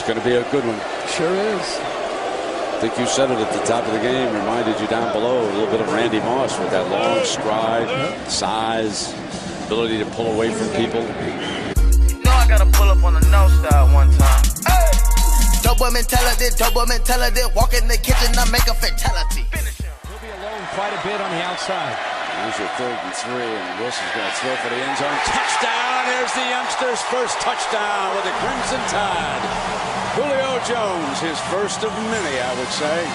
going to be a good one. Sure is. I think you said it at the top of the game. Reminded you down below a little bit of Randy Moss with that long stride, size, ability to pull away from people. You know I got to pull up on the no style one time. Hey! Double mentality, walk in the kitchen, I make a fatality. He'll be alone quite a bit on the outside. Here's your 3rd and 3, and Wilson's going to throw for the end zone. Touchdown! Here's the youngster's first touchdown with the Crimson Tide. Julio Jones, his first of many, I would say.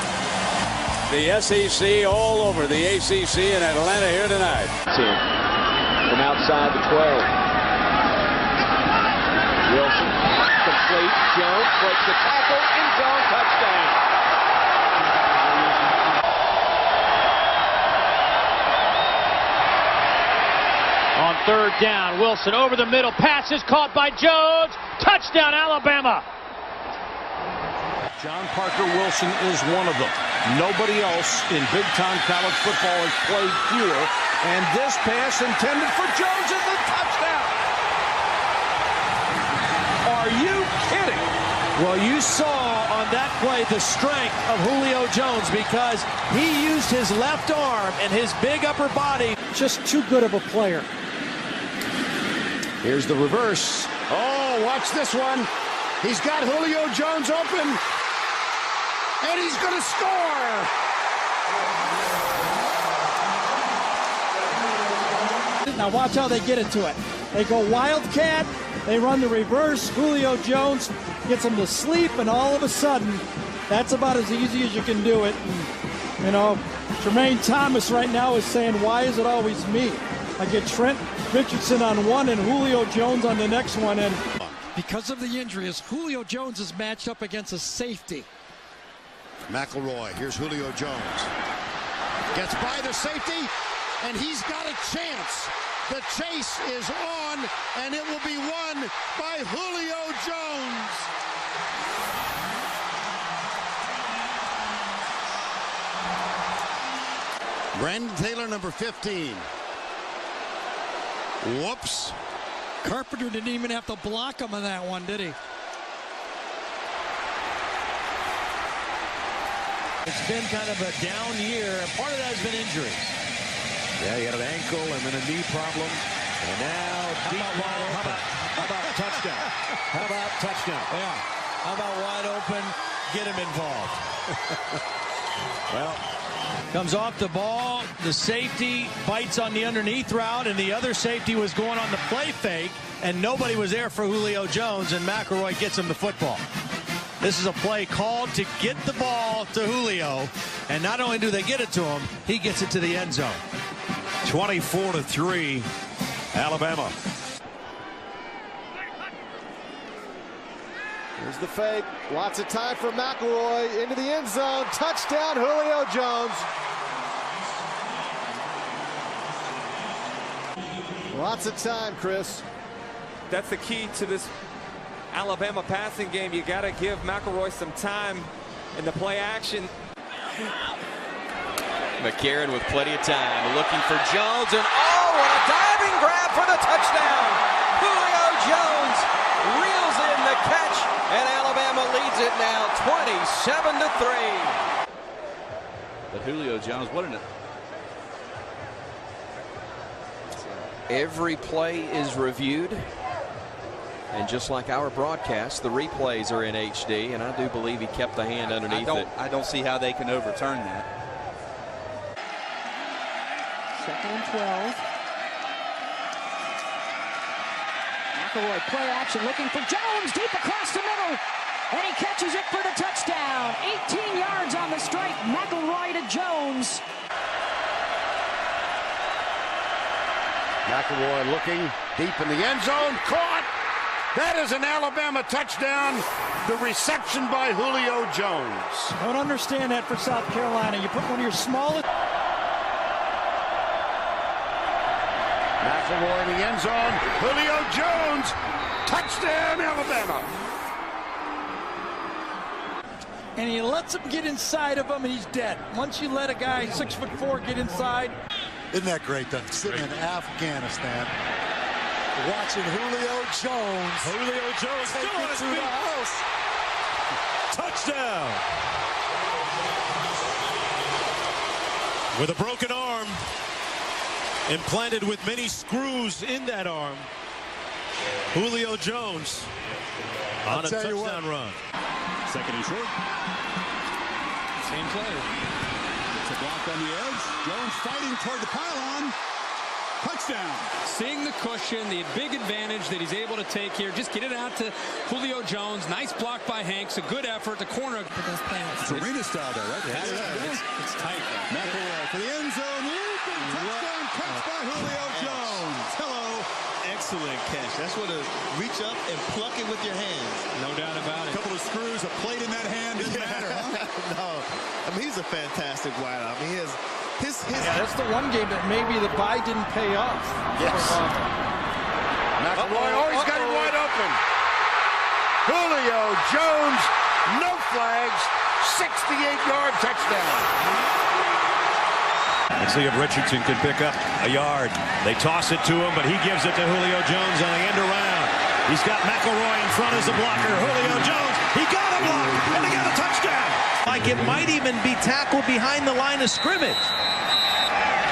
The SEC all over the ACC in Atlanta here tonight. From outside the 12. Wilson, complete. Jones breaks the tackle, end zone, touchdown. On 3rd down, Wilson over the middle, pass is caught by Jones, touchdown Alabama. John Parker Wilson is one of them. Nobody else in big-time college football has played fewer, and this pass intended for Jones is the touchdown. Are you kidding? Well, you saw on that play the strength of Julio Jones because he used his left arm and his big upper body. Just too good of a player. Here's the reverse. Oh, watch this one. He's got Julio Jones open, and he's going to score. Now watch how they get it to it. They go wildcat, they run the reverse, Julio Jones gets them to sleep, and all of a sudden, that's about as easy as you can do it. And, you know, Jermaine Thomas right now is saying, why is it always me? I get Trent Richardson on one and Julio Jones on the next one. And because of the injuries, Julio Jones is matched up against a safety. McElroy, here's Julio Jones. Gets by the safety, and he's got a chance. The chase is on, and it will be won by Julio Jones. Brandon Taylor, number 15. Whoops. Carpenter didn't even have to block him on that one, did he? It's been kind of a down year, and part of that has been injuries. Yeah, he had an ankle and then a knee problem. And now deep wide open. How about touchdown? How about touchdown? Yeah. How about wide open? Get him involved. Well, comes off the ball. The safety bites on the underneath route, and the other safety was going on the play fake, and nobody was there for Julio Jones, and McElroy gets him the football. This is a play called to get the ball to Julio, and not only do they get it to him, he gets it to the end zone. 24-3, Alabama. Here's the fake. Lots of time for McElroy into the end zone. Touchdown, Julio Jones. Lots of time, Chris. That's the key to this Alabama passing game. You got to give McElroy some time in the play action. McCarron with plenty of time, looking for Jones, and oh, what a diving grab for the touchdown! Julio Jones reels in the catch, and Alabama leads it now 27-3. But Julio Jones, what an... Every play is reviewed, and just like our broadcast, the replays are in HD, and I do believe he kept the hand underneath it. I don't see how they can overturn that. 2nd and 12. McElroy play action looking for Jones deep across the middle, and he catches it for the touchdown. 18 yards on the strike. McElroy to Jones. McElroy looking deep in the end zone. Caught! That is an Alabama touchdown. The reception by Julio Jones. I don't understand that for South Carolina. You put one of your smallest... McElroy in the end zone. Julio Jones. Touchdown, Alabama. And he lets him get inside of him, and he's dead. Once you let a guy 6'4" get inside. Isn't that great? Sitting in Afghanistan, watching Julio Jones. Julio Jones still on his feet. touchdown. With a broken arm, implanted with many screws in that arm, Julio Jones on a touchdown run. Second and short. Same play. It's a block on the edge. Jones fighting toward the pylon. Touchdown. Seeing the cushion, the big advantage that he's able to take here. Just get it out to Julio Jones. Nice block by Hanks. A good effort. The corner for those plans. It's arena style, though, right? Yeah, it's tight. McElroy for the end zone. Looping touchdown catch by Julio Jones. Hello. Excellent catch. That's what a reach up and pluck it with your hands. No doubt about it. A couple of screws, a plate in that hand. Doesn't matter, huh? No. I mean, he's a fantastic wideout. I mean, he has yeah, that's the one game that maybe the buy didn't pay off. Yes. McElroy, he's got it wide open. Julio Jones, no flags, 68-yard touchdown. Let's see if Richardson can pick up a yard. They toss it to him, but he gives it to Julio Jones on the end around. He's got McElroy in front as a blocker. Julio Jones, he got a block, and he got a touchdown. Like it might even be tackled behind the line of scrimmage.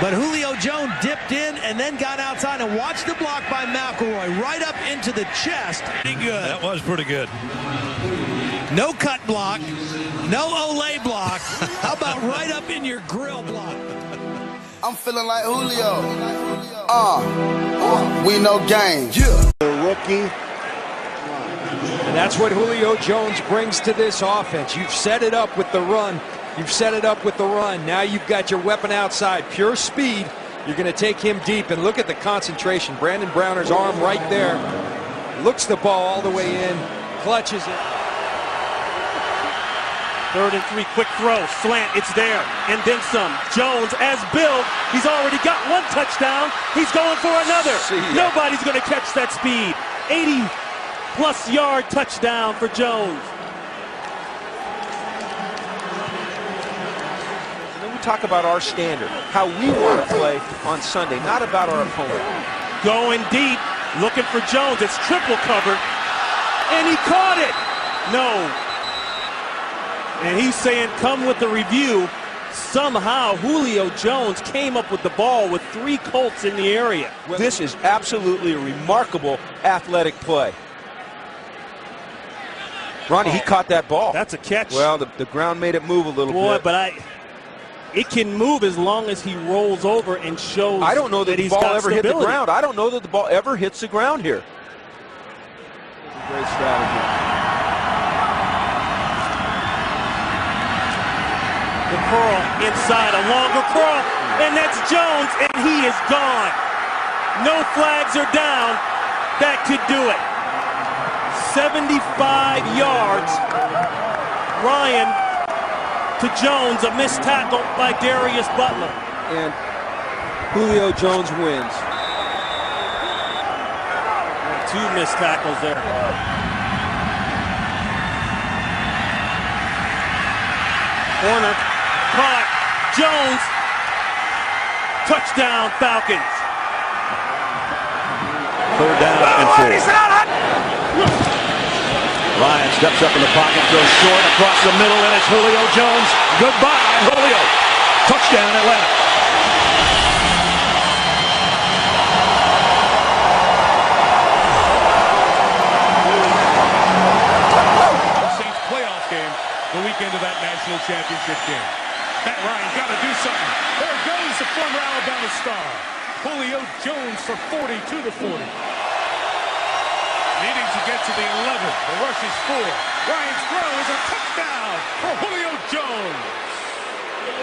But Julio Jones dipped in and then got outside and watched the block by McElroy right up into the chest. Pretty good. That was pretty good. No cut block, no Olay block. How about right up in your grill block? I'm feeling like Julio. We know games. The rookie. And that's what Julio Jones brings to this offense. You've set it up with the run. You've set it up with the run. Now you've got your weapon outside. Pure speed. You're going to take him deep. And look at the concentration. Brandon Browner's arm right there. Looks the ball all the way in. Clutches it. 3rd and 3, quick throw, slant, it's there, and then some. Jones, as Bill, he's already got one touchdown. He's going for another. Nobody's going to catch that speed. 80-plus yard touchdown for Jones. And then we talk about our standard, how we want to play on Sunday, not about our opponent. Going deep, looking for Jones. It's triple covered, and he caught it. No. And he's saying, come with the review. Somehow, Julio Jones came up with the ball with 3 Colts in the area. This is absolutely a remarkable athletic play. Ronnie, he caught that ball. That's a catch. Well, the ground made it move a little bit. But it can move as long as he rolls over and shows. I don't know that he's the ball got ever stability. hit the ground. I don't know that the ball ever hits the ground here. Great strategy. The curl inside, a longer curl, and that's Jones, and he is gone. No flags are down. That could do it. 75 yards. Ryan to Jones, a missed tackle by Darius Butler. And Julio Jones wins. 2 missed tackles there. Corner. Caught. Jones. Touchdown, Falcons. 3rd down and 4. Ryan steps up in the pocket, throws short across the middle, and it's Julio Jones. Goodbye, Julio. Touchdown, Atlanta. Saints playoff game, the weekend of that national championship game. Matt Ryan got to do something. There goes the former Alabama star. Julio Jones for 40 to the 40. Needing to get to the 11. The rush is 4. Ryan's throw is a touchdown for Julio Jones.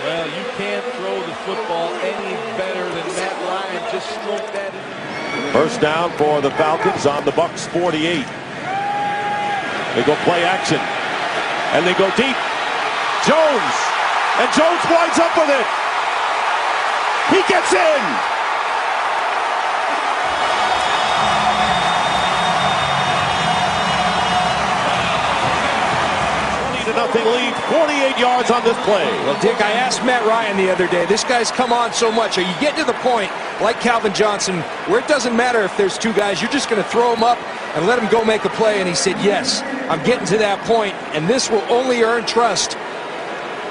Well, you can't throw the football any better than Matt Ryan. Just stroke that in. First down for the Falcons on the Bucs 48. They go play action. And they go deep. Jones. And Jones winds up with it. He gets in. 20-0 lead, 48 yards on this play. Well, Dick, I asked Matt Ryan the other day, this guy's come on so much. Are you getting to the point, like Calvin Johnson, where it doesn't matter if there's two guys, you're just going to throw them up and let him go make a play? And he said, yes, I'm getting to that point, and this will only earn trust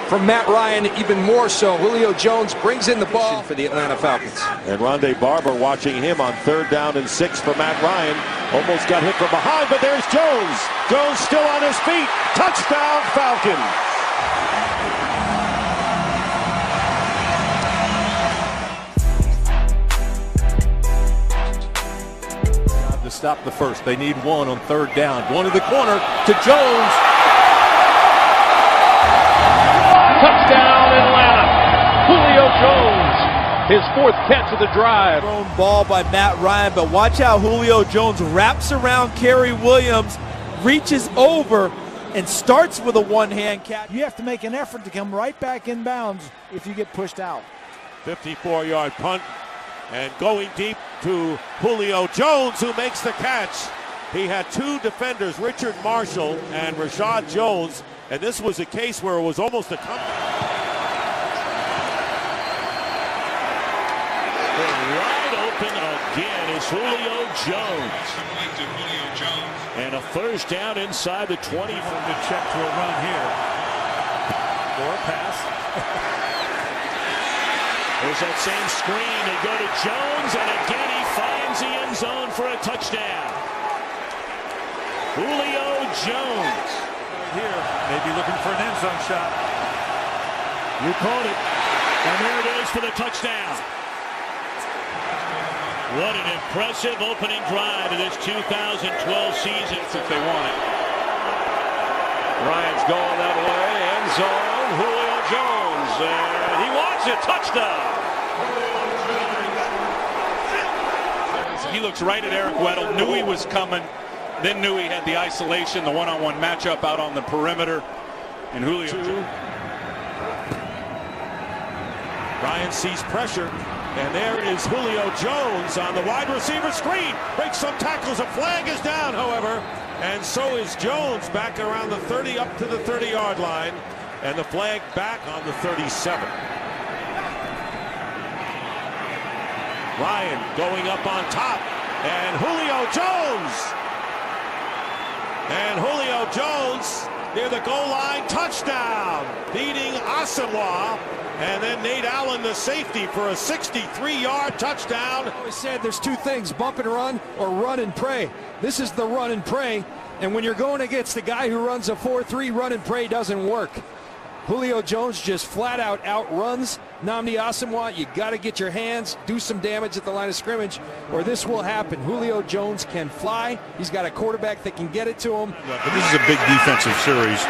from Matt Ryan, even more so. Julio Jones brings in the ball for the Atlanta Falcons. And Rondé Barber watching him on 3rd down and 6 for Matt Ryan. Almost got hit from behind, but there's Jones. Jones still on his feet. Touchdown, Falcons. To stop the first. They need one on 3rd down. Going to the corner to Jones. Touchdown, Atlanta. Julio Jones, his 4th catch of the drive. Thrown ball by Matt Ryan, but watch how Julio Jones wraps around Kerry Williams, reaches over, and starts with a one-hand catch. You have to make an effort to come right back in bounds if you get pushed out. 54-yard punt, and going deep to Julio Jones, who makes the catch. He had 2 defenders, Richard Marshall and Rashad Jones, and this was a case where it was almost a comeback. Wide open again is Julio Jones. And a 1st down inside the 20. From the check to a run here. Or a pass. There's that same screen. They go to Jones, and again he finds the end zone for a touchdown. Julio Jones. Here, maybe looking for an end zone shot. You called it. And there it is for the touchdown. What an impressive opening drive of this 2012 season. If they want it. Ryan's going that way. End zone. Julio Jones. And he wants it. Touchdown. He looks right at Eric Weddle. Knew he was coming. Then knew he had the isolation, the one-on-one matchup out on the perimeter. And Julio. Ryan sees pressure. And there is Julio Jones on the wide receiver screen. Breaks some tackles. A flag is down, however. And so is Jones back around the 30 up to the 30-yard line. And the flag back on the 37. Ryan going up on top. And Julio Jones. And Julio Jones near the goal line. Touchdown. Beating Asamoah. And then Nate Allen, the safety, for a 63-yard touchdown. I always said there's 2 things, bump and run or run and pray. This is the run and pray. And when you're going against the guy who runs a 4-3, run and pray doesn't work. Julio Jones just flat out outruns Nnamdi Asamoah. You got to get your hands, do some damage at the line of scrimmage, or this will happen. Julio Jones can fly. He's got a quarterback that can get it to him. But this is a big defensive series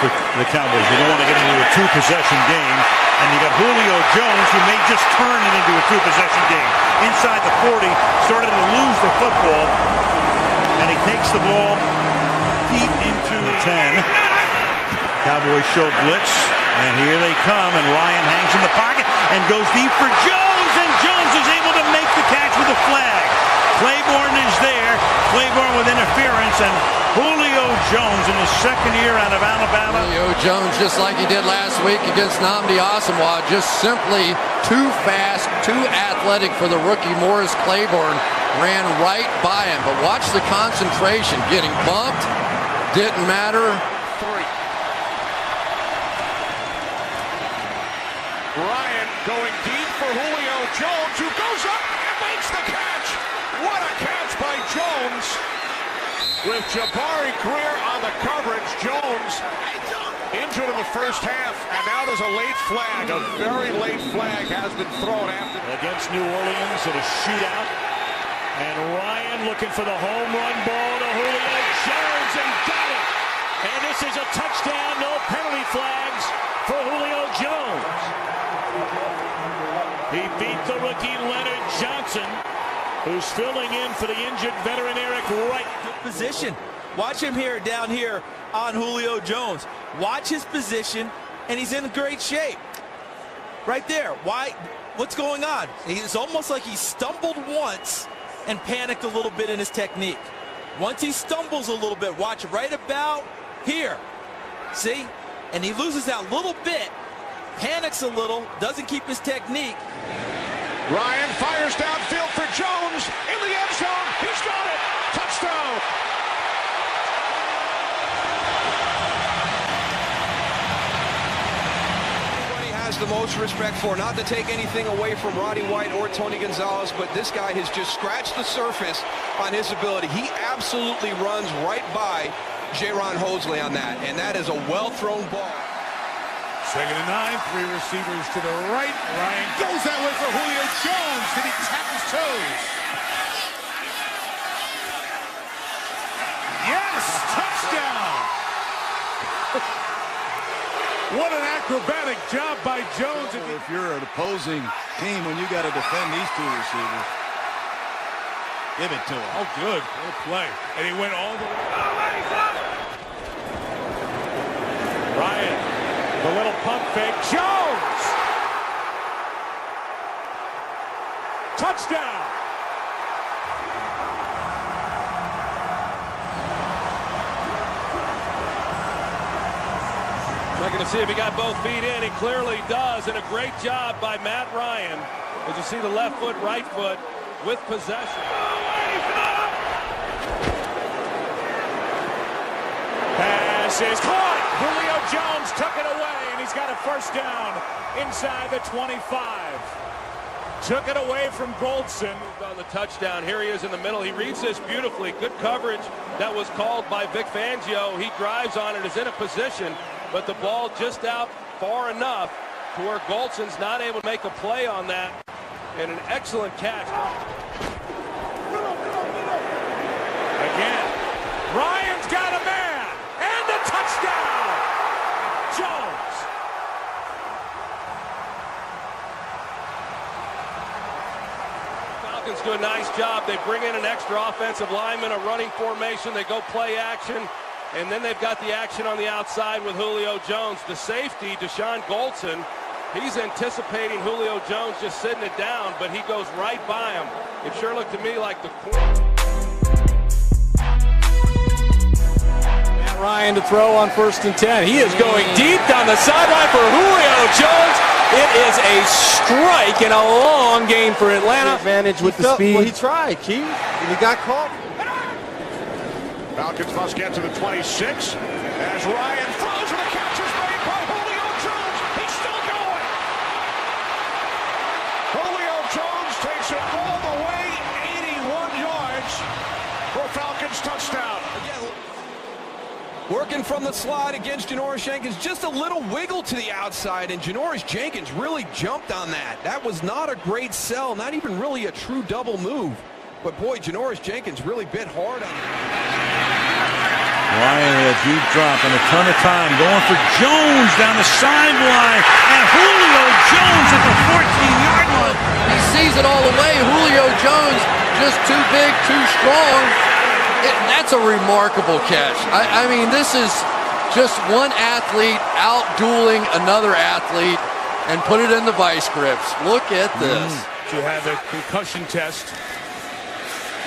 for the Cowboys. They don't want to get into a 2-possession game. And you got Julio Jones, who may just turn it into a 2-possession game. Inside the 40, started to lose the football. And he takes the ball deep into the 10. Cowboys show blitz, and here they come, and Ryan hangs in the pocket and goes deep for Jones, and Jones is able to make the catch with a flag. Claiborne is there, Claiborne with interference, and Julio Jones in his 2nd year out of Alabama. Julio Jones, just like he did last week against Nnamdi Asamoah, just simply too fast, too athletic for the rookie Morris Claiborne, ran right by him. But watch the concentration, getting bumped, didn't matter. 3. Ryan going deep for Julio Jones, who goes up and makes the catch. What a catch by Jones. With Jabari Greer on the coverage, Jones injured in the first half, and now there's a late flag. A very late flag has been thrown after. Against New Orleans in a shootout. And Ryan looking for the home run ball to Julio Jones, and got it. And this is a touchdown, no penalty flags for Julio Jones. He beat the rookie Leonard Johnson, who's filling in for the injured veteran Eric Wright. Good position. Watch him here, down here on Julio Jones. Watch his position, and he's in great shape. Right there. Why? What's going on? It's almost like he stumbled once and panicked a little bit in his technique. Once he stumbles a little bit, watch right about here. See? And he loses that little bit, panics a little, doesn't keep his technique. Ryan fires downfield for Jones in the end zone. He's got it. Touchdown. The most respect for, not to take anything away from Roddy White or Tony Gonzalez, but this guy has just scratched the surface on his ability. He absolutely runs right by Jaron Hosley on that, and that is a well-thrown ball. 2nd and 9, 3 receivers to the right. Ryan goes that way for Julio Jones. Did he tap his toes? Yes, touchdown. What an acrobatic job by Jones. If you're an opposing team, when you got to defend these two receivers, give it to him. Oh, good. What a play. And he went all the way. Ryan, the little pump fake. Jones! Touchdown! Looking to see if he got both feet in. He clearly does, and a great job by Matt Ryan. As you see the left foot, right foot with possession. Pass is caught. Julio Jones took it away, and he's got a first down inside the 25. Took it away from Goldson. On the touchdown, here he is in the middle. He reads this beautifully. Good coverage that was called by Vic Fangio. He drives on it, is in a position, but the ball just out far enough to where Goldson's not able to make a play on that. And an excellent catch. Again, Ryan's got a man, and a touchdown! Jones. Falcons do a nice job. They bring in an extra offensive lineman, a running formation. They go play action. And then they've got the action on the outside with Julio Jones. The safety, Deshaun Goldson, he's anticipating Julio Jones just sitting it down, but he goes right by him. It sure looked to me like the corner. Matt Ryan to throw on 1st and 10. He is going deep down the sideline for Julio Jones. It is a strike and a long game for Atlanta. Advantage with the speed. Well, he tried, Keith, and he got caught. Falcons must get to the 26 as Ryan throws and the catch is made by Julio Jones. He's still going. Julio Jones takes it all the way, 81 yards for Falcons touchdown. Again, working from the slide against Janoris Jenkins, just a little wiggle to the outside, and Janoris Jenkins really jumped on that. That was not a great sell, not even really a true double move. But boy, Janoris Jenkins really bit hard on it. Ryan with a deep drop and a ton of time going for Jones down the sideline, and Julio Jones at the 14-yard line. He sees it all the way. Julio Jones just too big, too strong. That's a remarkable catch. I mean, this is just one athlete out-dueling another athlete, and put it in the vice grips. Look at this. To have a concussion test.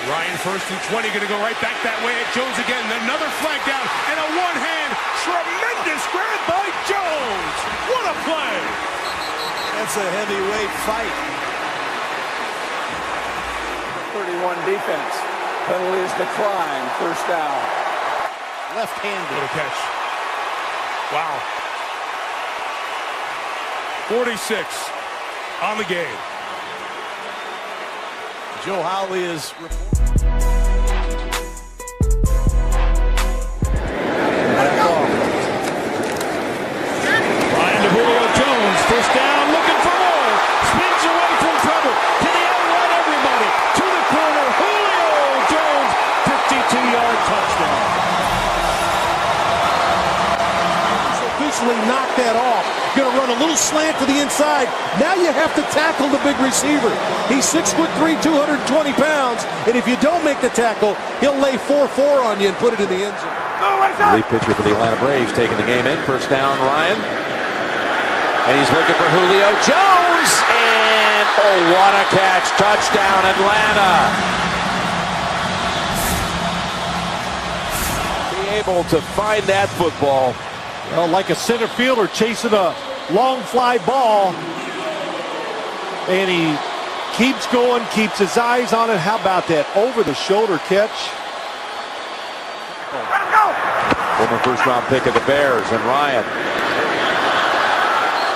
Ryan 1st and 20, going to go right back that way at Jones again. Another flag down and a one-hand tremendous grab by Jones. What a play! That's a heavyweight fight. 31 defense. Penalties decline. First down. Left-handed. What a catch. Wow. 46 on the game. Joe Howley is Ryan to Julio Jones, first down, looking for more. Spins away from trouble. To the outright, everybody. To the corner, Julio Jones, 52-yard touchdown. Officially knocked that off. Going to run a little slant to the inside. Now you have to tackle the big receiver. He's 6'3", 220 pounds, and if you don't make the tackle, he'll lay 4-4 on you and put it in the end zone. Lead pitcher for the Atlanta Braves taking the game in. First down, Ryan. And he's looking for Julio Jones. And, oh, what a catch. Touchdown, Atlanta. Be able to find that football Well, like a center fielder chasing a long fly ball. And he keeps going, keeps his eyes on it. How about that over-the-shoulder catch? Former first-round pick of the Bears, and Ryan.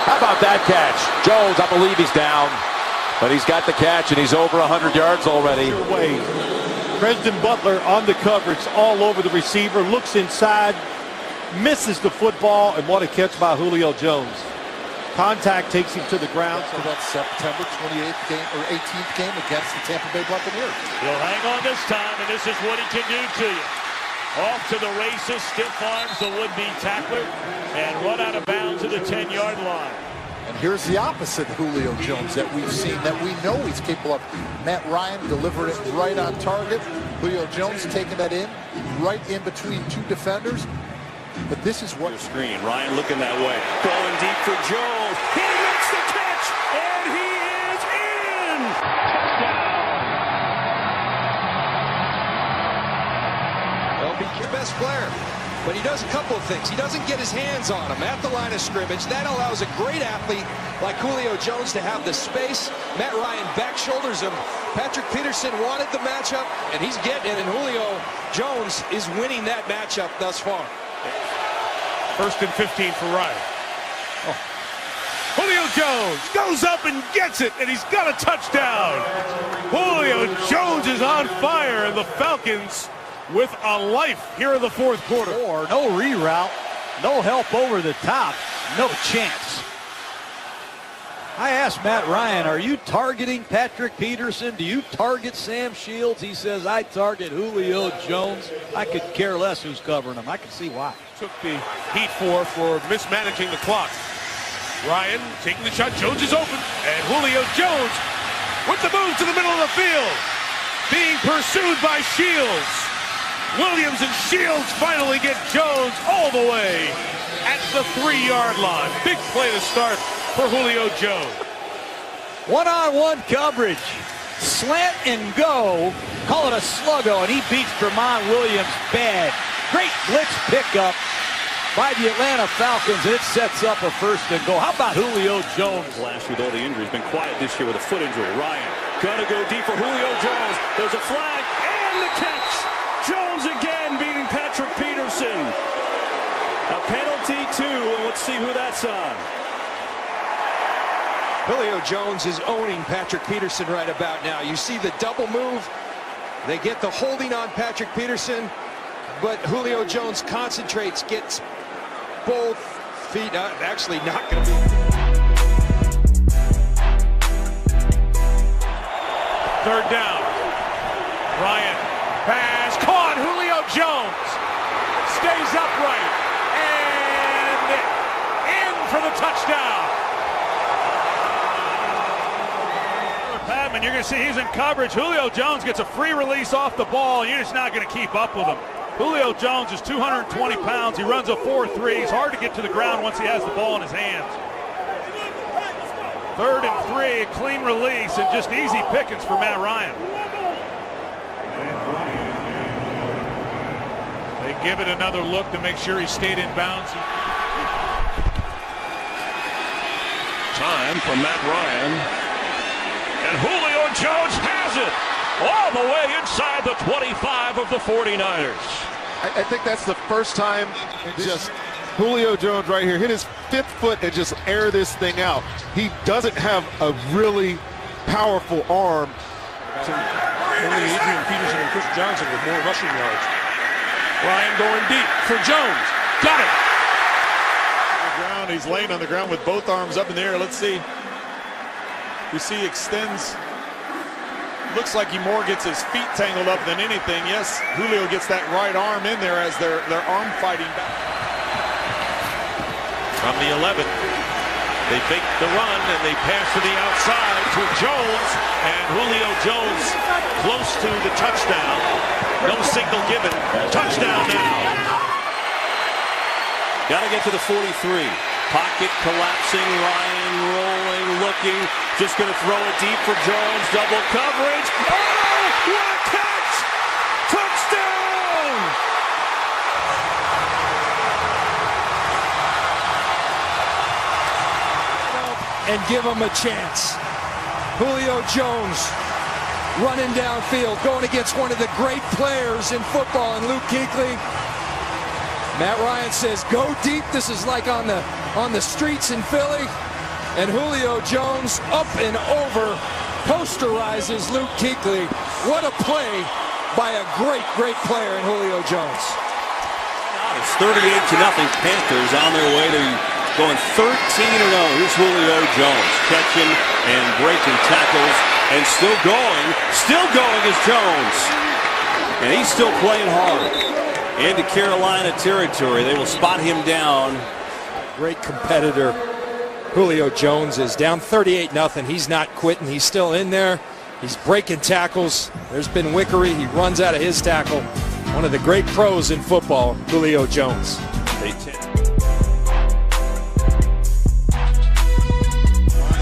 How about that catch? Jones, I believe he's down, but he's got the catch, and he's over 100 yards already. Preston Butler on the coverage, all over the receiver, looks inside, misses the football, and what a catch by Julio Jones. Contact takes him to the ground. For that September 28th game or 18th game against the Tampa Bay Buccaneers. He'll hang on this time, and this is what he can do to you. Off to the races, stiff arms the would-be tackler, and run out of bounds at the 10-yard line. And here's the opposite Julio Jones that we've seen, that we know he's capable of. Matt Ryan delivered it right on target. Julio Jones taking that in, right in between two defenders. But this is what... Screen, Ryan looking that way. Going deep for Jones. He makes the catch, and he is in! Well, be your best player. But he does a couple of things. He doesn't get his hands on him at the line of scrimmage. That allows a great athlete like Julio Jones to have the space. Matt Ryan back shoulders him. Patrick Peterson wanted the matchup, and he's getting it. And Julio Jones is winning that matchup thus far. First and 15 for Ryan. Oh. Julio Jones goes up and gets it, and he's got a touchdown. Julio Jones is on fire, and the Falcons with a life here in the fourth quarter. No reroute, no help over the top, no chance. I asked Matt Ryan, are you targeting Patrick Peterson? Do you target Sam Shields? He says, I target Julio Jones. I could care less who's covering him. I can see why. Took the heat for mismanaging the clock. Ryan taking the shot. Jones is open. And Julio Jones with the move to the middle of the field. Being pursued by Shields. Williams and Shields finally get Jones all the way at the 3-yard line. Big play to start for Julio Jones. One-on-one coverage. Slant and go. Call it a sluggo, and he beats Vermont Williams bad. Great blitz pickup by the Atlanta Falcons, and it sets up a first and goal. How about Julio Jones? Last with all the injuries, been quiet this year with a foot injury. Ryan gonna go deep for Julio Jones. There's a flag and the catch. Jones again beating Patrick Peterson. A penalty too, and let's see who that's on. Julio Jones is owning Patrick Peterson right about now. You see the double move. They get the holding on Patrick Peterson, but Julio Jones concentrates, gets both feet. Actually not going to be. Third down. Ryan, pass, caught. Julio Jones stays upright and in for the touchdown. Padman, you're going to see he's in coverage. Julio Jones gets a free release off the ball, and you're just not going to keep up with him. Julio Jones is 220 pounds. He runs a 4.3. He's hard to get to the ground once he has the ball in his hands. 3rd and 3, a clean release, and just easy pickings for Matt Ryan. They give it another look to make sure he stayed in bounds. Time for Matt Ryan. And Julio Jones has it all the way inside the 25 of the 49ers. I think that's the first time just Julio Jones right here hit his 5th foot and just air this thing out. He doesn't have a really powerful arm. Only Adrian Peterson and Chris Johnson with more rushing yards. Ryan going deep for Jones. Got it. On the ground, he's laying on the ground with both arms up in the air. Let's see. You see he extends. Looks like he more gets his feet tangled up than anything. Yes, Julio gets that right arm in there as they're arm fighting back. From the 11, they fake the run and they pass to the outside to Jones, and Julio Jones close to the touchdown. No signal given. Touchdown now. Got to get to the 43. Pocket collapsing. Ryan rolling, looking. Just going to throw it deep for Jones. Double coverage. Oh, what a catch! Touchdown! and give him a chance. Julio Jones running downfield, going against one of the great players in football, and Luke Kuechly. Matt Ryan says, go deep. This is like on the streets in Philly. And Julio Jones up and over posterizes Luke Kuechly. What a play by a great player in Julio Jones. It's 38-0. Panthers on their way to going 13-0. Here's Julio Jones catching and breaking tackles and still going is Jones. And he's still playing hard. Into Carolina territory. They will spot him down. Great competitor. Julio Jones is down 38-0. He's not quitting. He's still in there. He's breaking tackles. There's been Wickery. He runs out of his tackle. One of the great pros in football, Julio Jones. The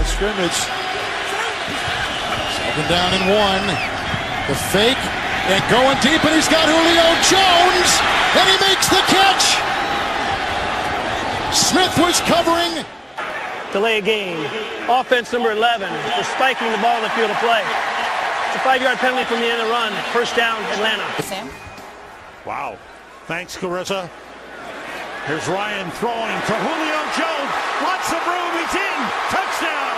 scrimmage. Second down and 1. The fake. And going deep, and he's got Julio Jones, and he makes the catch. Smith was covering. Delay a game. Offense number 11 for spiking the ball in the field of play. It's a 5-yard penalty from the end of the run. First down, Atlanta. Sam? Wow. Thanks, Carissa. Here's Ryan throwing to Julio Jones. Lots of room. He's in. Touchdown.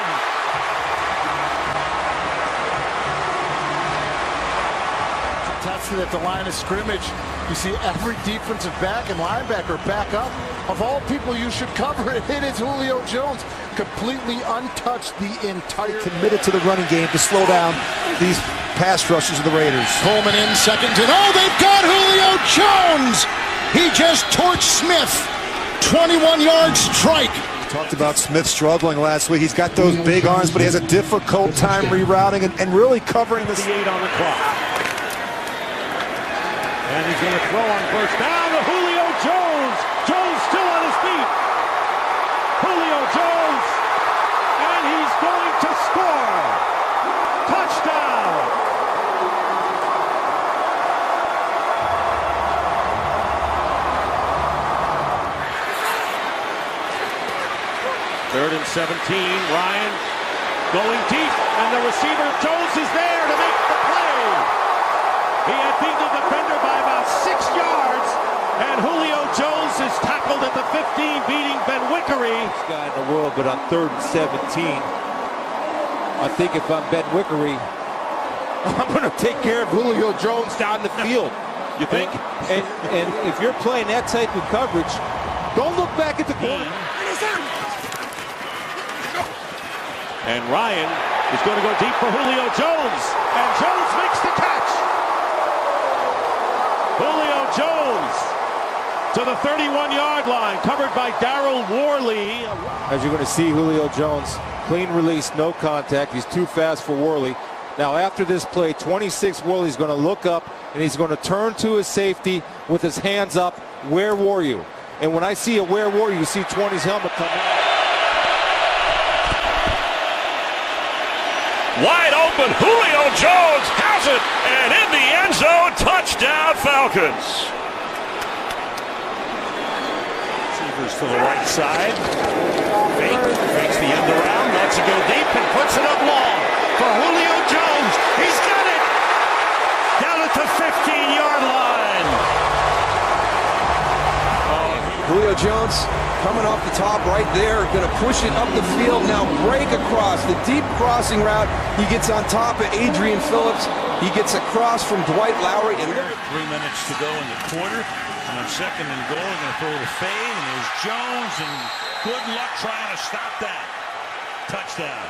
Tested at the line of scrimmage. You see every defensive back and linebacker back up. Of all people you should cover it, it is Julio Jones. Completely untouched the entire. Committed to the running game to slow down these pass rushers of the Raiders. Coleman in second and they've got Julio Jones. He just torched Smith. 21-yard strike. We talked about Smith struggling last week. He's got those big arms, but he has a difficult time rerouting and really covering the 8 on the clock. And he's going to throw on first down to Julio Jones. Jones still on his feet. Julio Jones. And he's going to score. Touchdown. Third and 17. Ryan going deep. And the receiver Jones is there to make the play. He had beaten the defender by about 6 yards, and Julio Jones is tackled at the 15, beating Ben Wickery. Best guy in the world, but on 3rd and 17, I think if I'm Ben Wickery, I'm going to take care of Julio Jones down the field. You think? And if you're playing that type of coverage, don't look back at the corner. And Ryan is going to go deep for Julio Jones, and Jones makes the catch. Julio Jones to the 31-yard line, covered by Darryl Worley. As you're going to see, Julio Jones, clean release, no contact. He's too fast for Worley. Now, after this play, 26 Worley's going to look up, and he's going to turn to his safety with his hands up. Where were you? And when I see a where were you see 20's helmet come out. Wide open, Julio Jones has it, and in the end zone, touchdown Falcons. Receivers to the right side. Fakes the end around, lets it go deep, and puts it up long for Julio Jones. He's got it down at the 15-yard line. Julio Jones coming off the top right there, going to push it up the field, now break across the deep crossing route. He gets on top of Adrian Phillips. He gets across from Dwight Lowry. And 3 minutes to go in the quarter. And on 2nd and goal, they're going to throw the fade. And there's Jones, and good luck trying to stop that. Touchdown.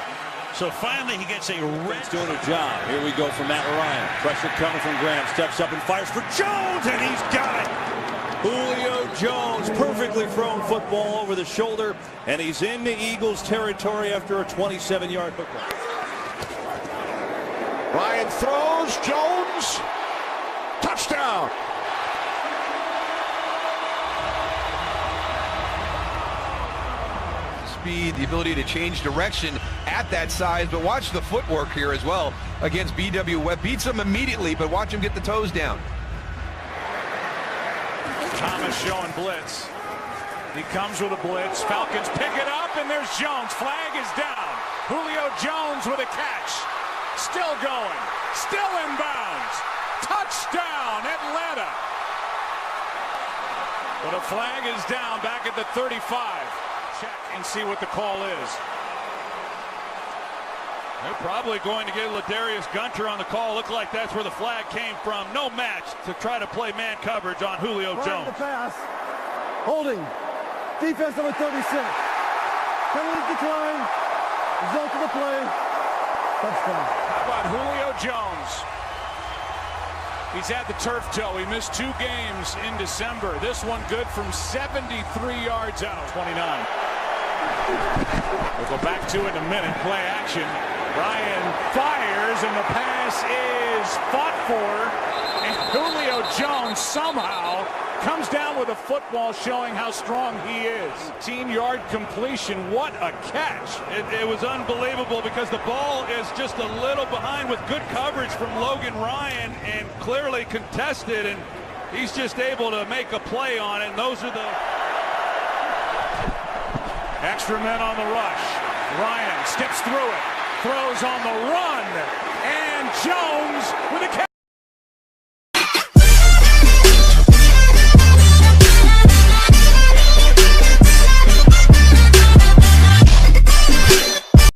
So finally he gets a He's doing a job. Here we go from Matt Ryan. Pressure coming from Graham. Steps up and fires for Jones, and he's got it. Julio Jones, perfectly thrown football over the shoulder, and he's in the Eagles territory after a 27-yard football. Ryan throws, Jones, touchdown. Speed, the ability to change direction at that size, but watch the footwork here as well against B.W. Webb. Beats him immediately, but watch him get the toes down. Thomas showing blitz. He comes with a blitz. Falcons pick it up, and there's Jones. Flag is down. Julio Jones with a catch. Still going. Still inbounds. Touchdown, Atlanta. But a flag is down back at the 35. Check and see what the call is. They're probably going to get Ladarius Gunter on the call. Look like that's where the flag came from. No match to try to play man coverage on Julio Jones. The pass. Holding. Defense number 36. Penalty decline. Result of the play. Touchdown. How about Julio Jones? He's had the turf toe. He missed 2 games in December. This one good from 73 yards out. 29. We'll go back to it in a minute. Play action. Ryan fires, and the pass is fought for. And Julio Jones somehow comes down with a football, showing how strong he is. 18-yard completion. What a catch. It was unbelievable because the ball is just a little behind with good coverage from Logan Ryan and clearly contested, and he's just able to make a play on it. And those are the extra men on the rush. Ryan steps through it, throws on the run, and Jones with a catch.